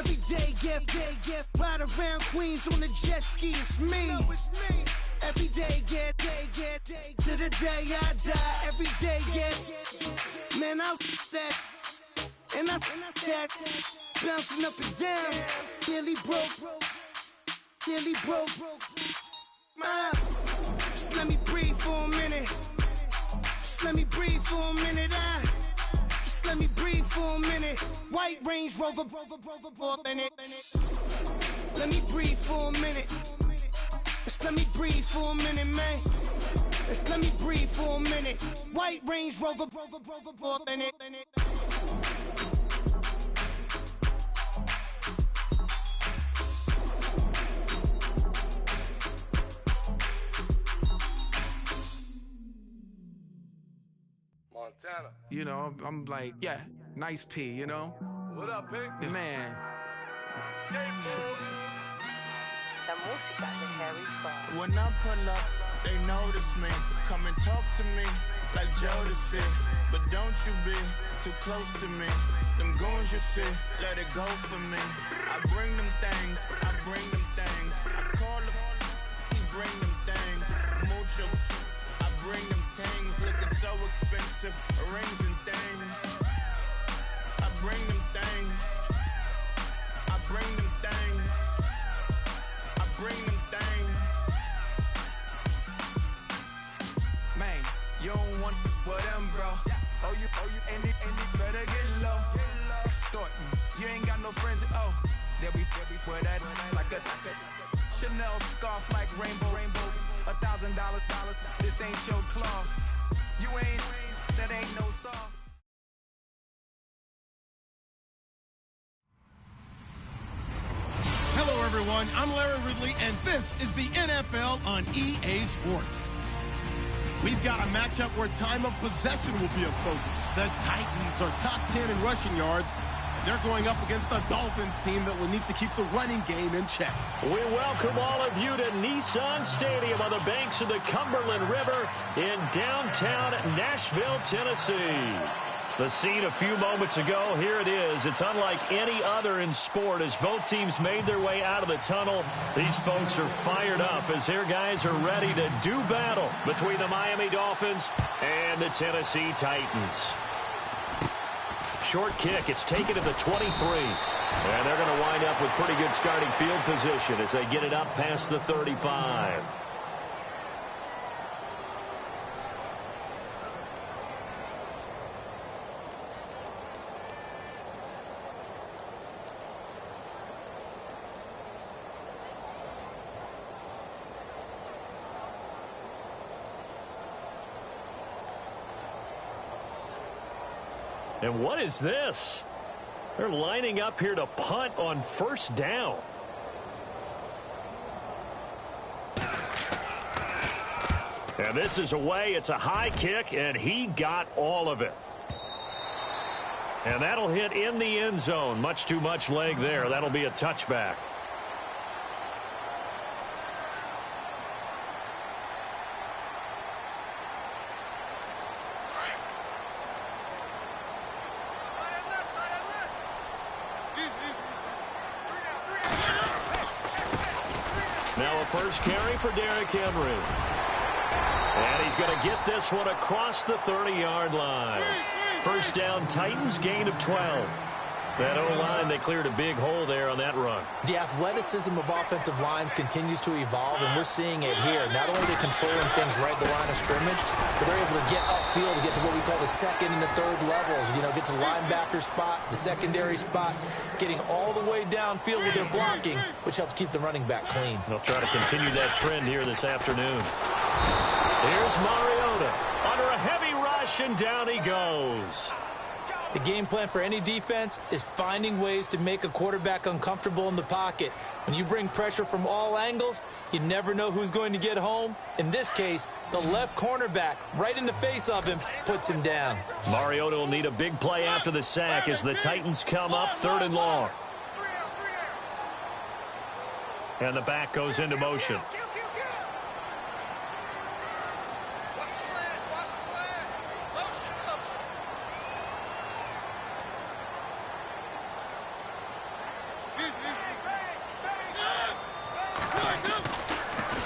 Every day, get ride around Queens on the jet ski, it's me. Every day, get to the day I die. Every day, man, I that, and I that, bouncing up and down, nearly broke. Just let me breathe for a minute. Just let me breathe for a minute. Just let me breathe for a minute. White Range Rover, in it. Let me breathe for a minute. Just let me breathe for a minute, man. Just let me breathe for a minute. White Range Rover, in it. Montana. You know, I'm like, yeah, nice P, you know? What up, Pink? Man. La música de Harry Fraud. When I pull up, they notice me. Come and talk to me like Jodeci. But don't you be too close to me. Them goons you see, let it go for me. I bring them things, I call them, he bring them things. Mucho, I bring them things. Looking so expensive, rings and things. I bring them things. I bring them things. I bring them things. Man, you don't want with them, bro. Oh, you, and it better get low. Extorting, you ain't got no friends. Oh, they'll be wear that like a Chanel scarf like rainbow. $1,000, this ain't your cloth. You ain't, that ain't no sauce. Hello, everyone. I'm Larry Ridley, and this is the NFL on EA Sports. We've got a matchup where time of possession will be a focus. The Titans are top 10 in rushing yards. They're going up against the Dolphins team that will need to keep the running game in check. We welcome all of you to Nissan Stadium on the banks of the Cumberland River in downtown Nashville, Tennessee. The scene a few moments ago, here it is. It's unlike any other in sport as both teams made their way out of the tunnel. These folks are fired up as their guys are ready to do battle between the Miami Dolphins and the Tennessee Titans. Short kick, it's taken to the 23. And they're going to wind up with pretty good starting field position as they get it up past the 35. And what is this? They're lining up here to punt on first down. And this is away. It's a high kick, and he got all of it. And that'll hit in the end zone. Much too much leg there. That'll be a touchback. Now a first carry for Derrick Henry. And he's going to get this one across the 30-yard line. First down, Titans, gain of 12. That O-line, they cleared a big hole there on that run. The athleticism of offensive lines continues to evolve, and we're seeing it here. Not only are they controlling things right at the line of scrimmage, but they're able to get upfield to get to what we call the second and the third levels. You know, get to the linebacker spot, the secondary spot, getting all the way downfield with their blocking, which helps keep the running back clean. They'll try to continue that trend here this afternoon. Here's Mariota under a heavy rush, and down he goes. The game plan for any defense is finding ways to make a quarterback uncomfortable in the pocket. When you bring pressure from all angles, you never know who's going to get home. In this case, the left cornerback, right in the face of him, puts him down. Mariota will need a big play after the sack as the Titans come up 3rd and long. And the back goes into motion.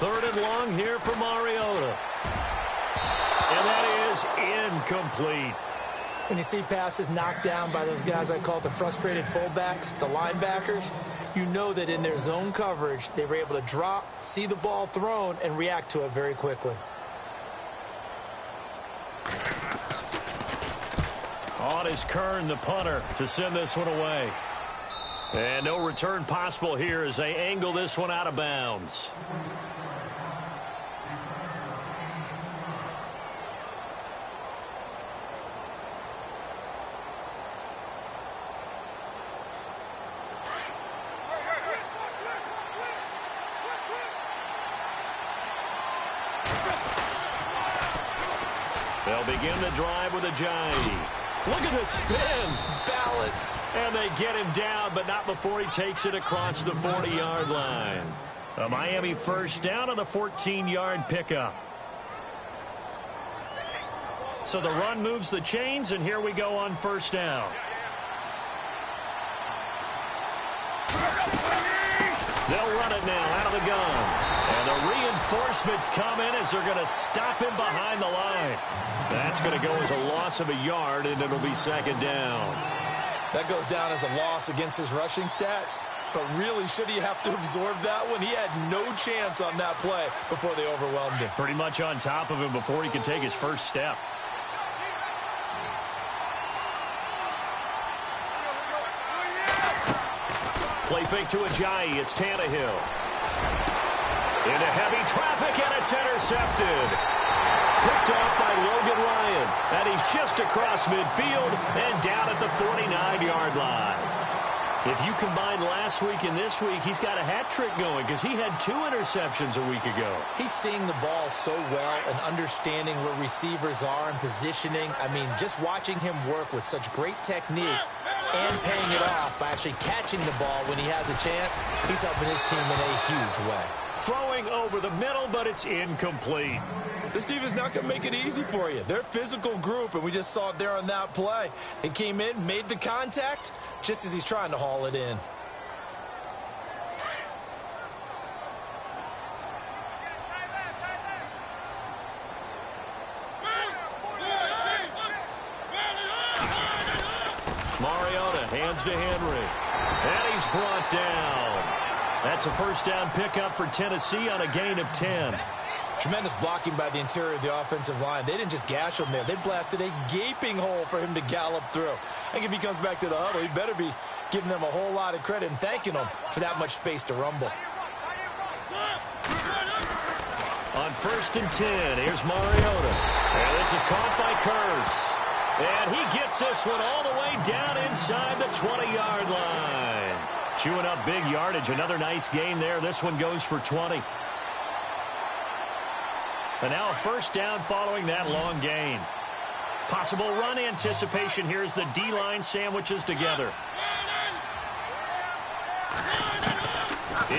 Third and long here for Mariota. And that is incomplete. When you see passes knocked down by those guys I call the frustrated fullbacks, the linebackers, you know that in their zone coverage, they were able to drop, see the ball thrown, and react to it very quickly. On is Kern, the punter, to send this one away. And no return possible here as they angle this one out of bounds. They'll begin the drive with a Ajayi. Look at the spin. Balance. And they get him down, but not before he takes it across the 40-yard line. A Miami first down on the 14-yard pickup. So the run moves the chains, and here we go on first down. They'll run it now out of the gun. And the reinforcements come in as they're going to stop him behind the line. That's going to go as a loss of a yard, and it'll be second down. That goes down as a loss against his rushing stats. But really, should he have to absorb that one? He had no chance on that play before they overwhelmed him. Pretty much on top of him before he could take his first step. Play fake to Ajayi. It's Tannehill. Into heavy traffic, and it's intercepted. Picked off by Logan Ryan. And he's just across midfield and down at the 49-yard line. If you combine last week and this week, he's got a hat trick going because he had 2 interceptions a week ago. He's seeing the ball so well and understanding where receivers are and positioning. I mean, just watching him work with such great technique and paying it off by actually catching the ball when he has a chance, he's helping his team in a huge way. Throwing over the middle, but it's incomplete. This defense not going to make it easy for you. They're a physical group, and we just saw it there on that play. He came in, made the contact, just as he's trying to haul it in. Mariota hands to Henry. And he's brought down. That's a first down pickup for Tennessee on a gain of 10. Tremendous blocking by the interior of the offensive line. They didn't just gash him there. They blasted a gaping hole for him to gallop through. I think if he comes back to the huddle, he better be giving them a whole lot of credit and thanking them for that much space to rumble. On first and 10, here's Mariota. And this is caught by Curse. And he gets this one all the way down inside the 20-yard line. Chewing up big yardage. Another nice gain there. This one goes for 20. And now a first down following that long gain. Possible run anticipation here as the D-line sandwiches together.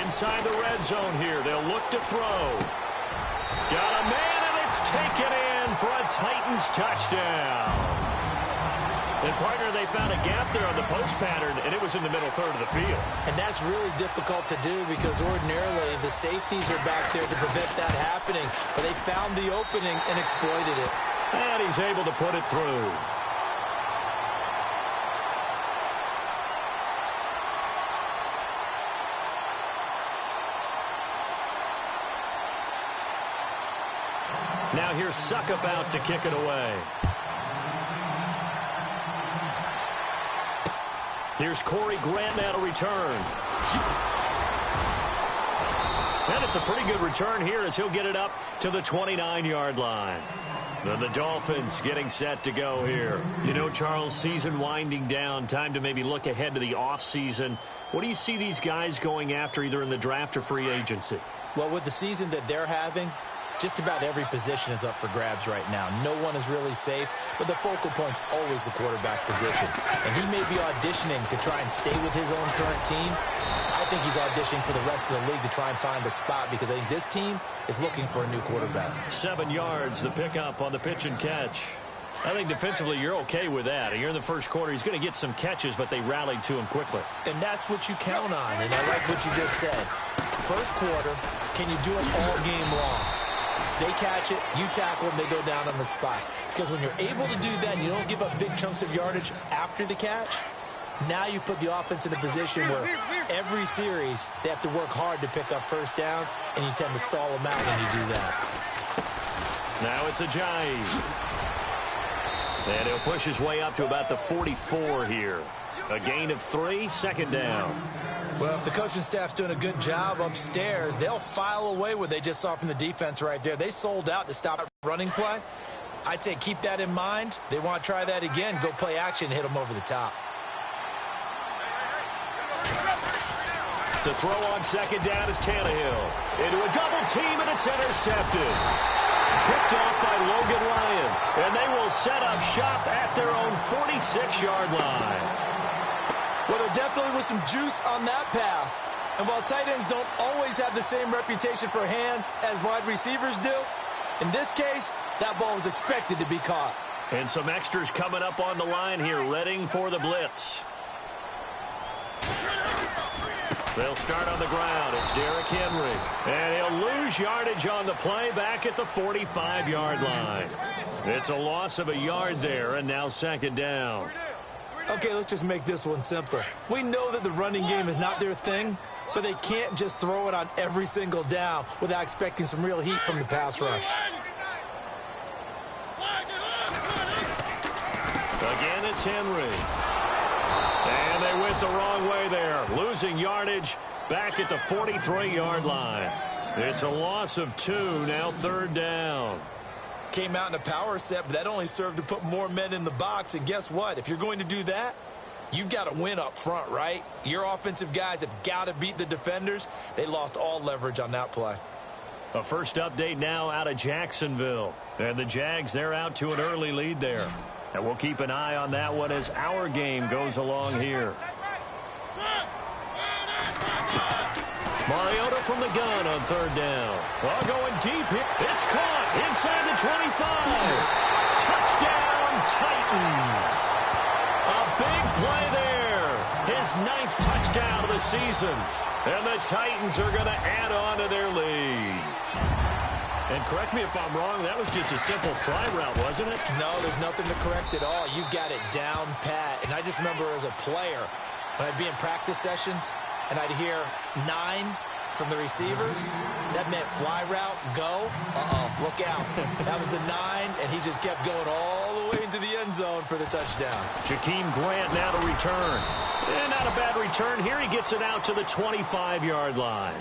Inside the red zone here. They'll look to throw. Got a man, and it's taken in for a Titans touchdown. And, partner, they found a gap there on the post pattern, and it was in the middle third of the field. And that's really difficult to do because ordinarily the safeties are back there to prevent that happening. But they found the opening and exploited it. And he's able to put it through. Now here's Suckup out to kick it away. Here's Corey Grant now to return. And it's a pretty good return here as he'll get it up to the 29-yard line. Then the Dolphins getting set to go here. You know, Charles, season winding down. Time to maybe look ahead to the offseason. What do you see these guys going after either in the draft or free agency? Well, with the season that they're having, just about every position is up for grabs right now. No one is really safe, but the focal point's always the quarterback position. And he may be auditioning to try and stay with his own current team. I think he's auditioning for the rest of the league to try and find a spot because I think this team is looking for a new quarterback. 7 yards, the pickup on the pitch and catch. I think defensively you're okay with that. Here in the first quarter, he's going to get some catches, but they rallied to him quickly. And that's what you count on, and I like what you just said. first quarter, can you do it all game long? They catch it, you tackle them, they go down on the spot. Because when you're able to do that and you don't give up big chunks of yardage after the catch, now you put the offense in a position where every series they have to work hard to pick up first downs, and you tend to stall them out when you do that. Now it's Ajayi. And he'll push his way up to about the 44 here. A gain of 3, second down. Well, if the coaching staff's doing a good job upstairs, they'll file away what they just saw from the defense right there. They sold out to stop running play. I'd say keep that in mind. They want to try that again, go play action, hit them over the top. To throw on second down is Tannehill. Into a double team, and it's intercepted. Picked off by Logan Ryan. And they will set up shop at their own 46-yard line. Well, there definitely was some juice on that pass. And while tight ends don't always have the same reputation for hands as wide receivers do, in this case, that ball was expected to be caught. And some extras coming up on the line here, readying for the blitz. They'll start on the ground. It's Derrick Henry. And he'll lose yardage on the play back at the 45-yard line. It's a loss of a yard there, and now second down. Okay, let's just make this one simpler. We know that the running game is not their thing, but they can't just throw it on every single down without expecting some real heat from the pass rush. Again, it's Henry. And they went the wrong way there, losing yardage back at the 43-yard line. It's a loss of 2, now third down. Came out in a power set, but that only served to put more men in the box. And guess what? If you're going to do that, you've got to win up front, right? Your offensive guys have got to beat the defenders. They lost all leverage on that play. A first update now out of Jacksonville. And the Jags, they're out to an early lead there. And we'll keep an eye on that one as our game goes along here. Mariota from the gun on third down. Well, going deep here. It's caught inside the 25. Touchdown, Titans. A big play there. His 9th touchdown of the season. And the Titans are going to add on to their lead. And correct me if I'm wrong, that was just a simple fly route, wasn't it? No, there's nothing to correct at all. You've got it down pat. And I just remember as a player, when I'd be in practice sessions, and I'd hear 9 from the receivers, that meant fly route, go, look out. That was the 9, and he just kept going all the way into the end zone for the touchdown. Jakeem Grant now to return. And not a bad return here. He gets it out to the 25-yard line.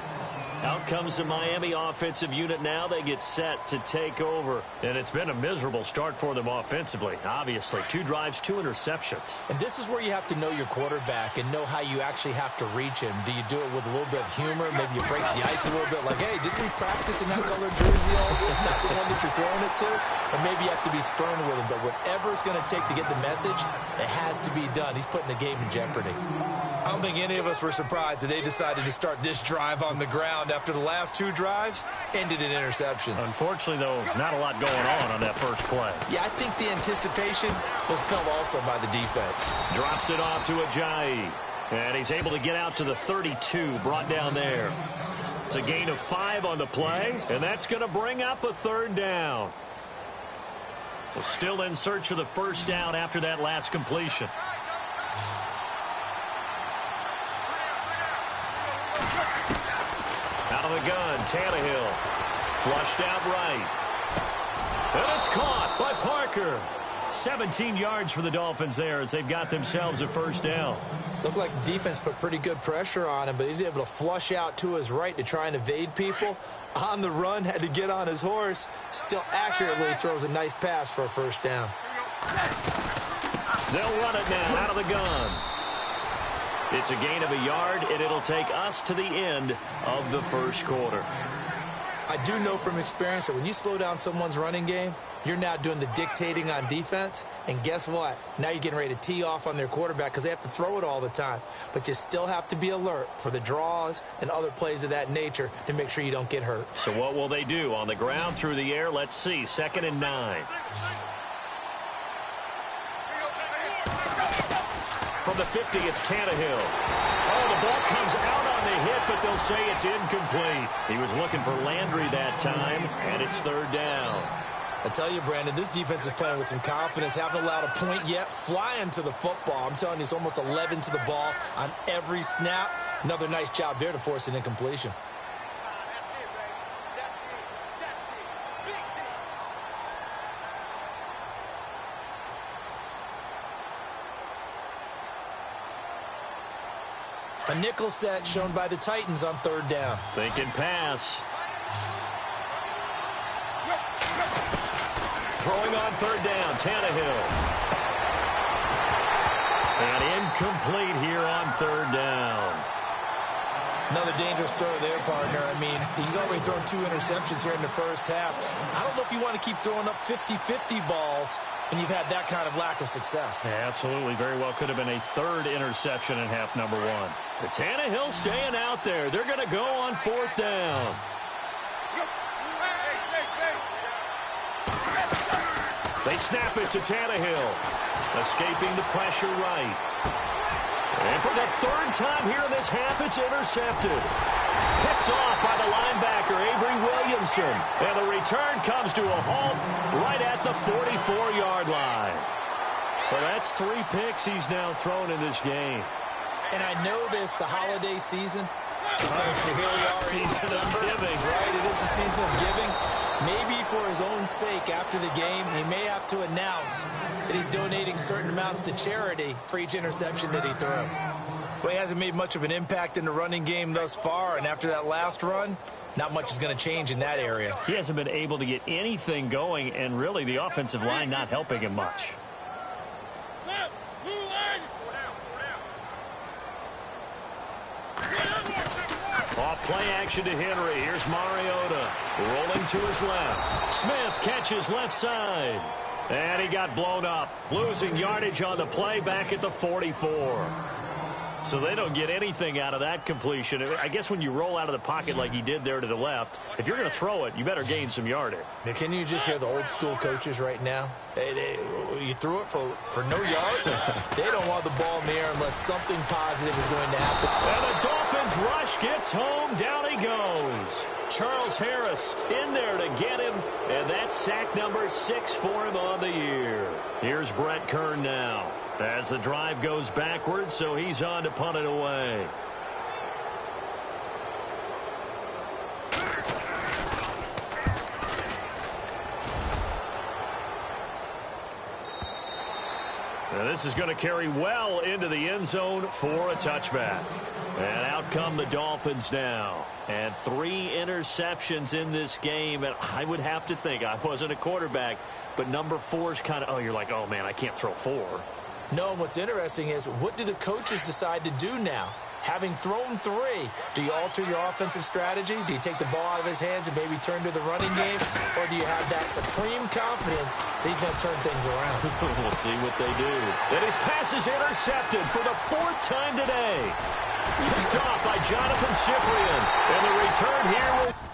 Out comes the Miami offensive unit now. They get set to take over. And it's been a miserable start for them offensively, obviously. 2 drives, 2 interceptions. And this is where you have to know your quarterback and know how you actually have to reach him. Do you do it with a little bit of humor? Maybe you break the ice a little bit like, hey, didn't we practice in that colored jersey all week? Not the one that you're throwing it to? Or maybe you have to be stern with him. But whatever it's going to take to get the message, it has to be done. He's putting the game in jeopardy. I don't think any of us were surprised that they decided to start this drive on the ground after the last 2 drives ended in interceptions. Unfortunately, though, not a lot going on that first play. Yeah, I think the anticipation was felt also by the defense. Drops it off to Ajayi. And he's able to get out to the 32, brought down there. It's a gain of 5 on the play, and that's going to bring up a third down. Well, still in search of the first down after that last completion. Out of the gun, Tannehill. Flushed out right. And it's caught by Parker. 17 yards for the Dolphins there as they've got themselves a first down. Looked like the defense put pretty good pressure on him, but he's able to flush out to his right to try and evade people. On the run, had to get on his horse. Still accurately throws a nice pass for a first down. They'll run it now out of the gun. It's a gain of a yard, and it'll take us to the end of the first quarter. I do know from experience that when you slow down someone's running game, you're now doing the dictating on defense. And guess what? Now you're getting ready to tee off on their quarterback because they have to throw it all the time. But you still have to be alert for the draws and other plays of that nature to make sure you don't get hurt. So what will they do? On the ground, through the air? Let's see. 2nd and 9. From the 50, it's Tannehill. Oh, the ball comes out on the hit, but they'll say it's incomplete. He was looking for Landry that time, and it's third down. I tell you, Brandon, this defense is playing with some confidence. Haven't allowed a point yet. Flying to the football. I'm telling you, it's almost 11 to the ball on every snap. Another nice job there to force an incompletion. A nickel set shown by the Titans on third down. Thinking pass. Throwing on third down, Tannehill. And incomplete here on third down. Another dangerous throw there, partner. I mean, he's already thrown 2 interceptions here in the first half. I don't know if you want to keep throwing up 50-50 balls when you've had that kind of lack of success. Yeah, absolutely. Very well could have been a third interception in half number 1. The Tannehill staying out there. They're going to go on fourth down. They snap it to Tannehill. Escaping the pressure right. And for the third time here in this half, it's intercepted. Picked off by the linebacker, Avery Williamson. And the return comes to a halt right at the 44-yard line. Well, that's 3 picks he's now thrown in this game. And I know this, the holiday season, because here we are in December, right? It is the season of giving. Maybe for his own sake, after the game, he may have to announce that he's donating certain amounts to charity for each interception that he threw. Well, he hasn't made much of an impact in the running game thus far, and after that last run, not much is going to change in that area. He hasn't been able to get anything going, and really the offensive line not helping him much. Off play action to Henry. Here's Mariota. Rolling to his left. Smith catches left side. And he got blown up. Losing yardage on the play back at the 44. So they don't get anything out of that completion. I guess when you roll out of the pocket like he did there to the left, if you're going to throw it, you better gain some yardage. Now, can you just hear the old school coaches right now? You threw it for no yard. They don't want the ball in the air unless something positive is going to happen. And the Dolphins rush gets home. Down he goes. Charles Harris in there to get him. And that's sack number 6 for him on the year. Here's Brett Kern now. As the drive goes backwards, so he's on to punt it away. Now this is going to carry well into the end zone for a touchback. And out come the Dolphins now. And 3 interceptions in this game. And I would have to think, I wasn't a quarterback, but number 4 is kind of, you're like, oh, man, I can't throw 4. No, and what's interesting is, what do the coaches decide to do now? Having thrown 3, do you alter your offensive strategy? Do you take the ball out of his hands and maybe turn to the running game? Or do you have that supreme confidence that he's going to turn things around? We'll see what they do. And his pass is intercepted for the 4th time today. Picked off by Jonathan Cyprien. And the return here will...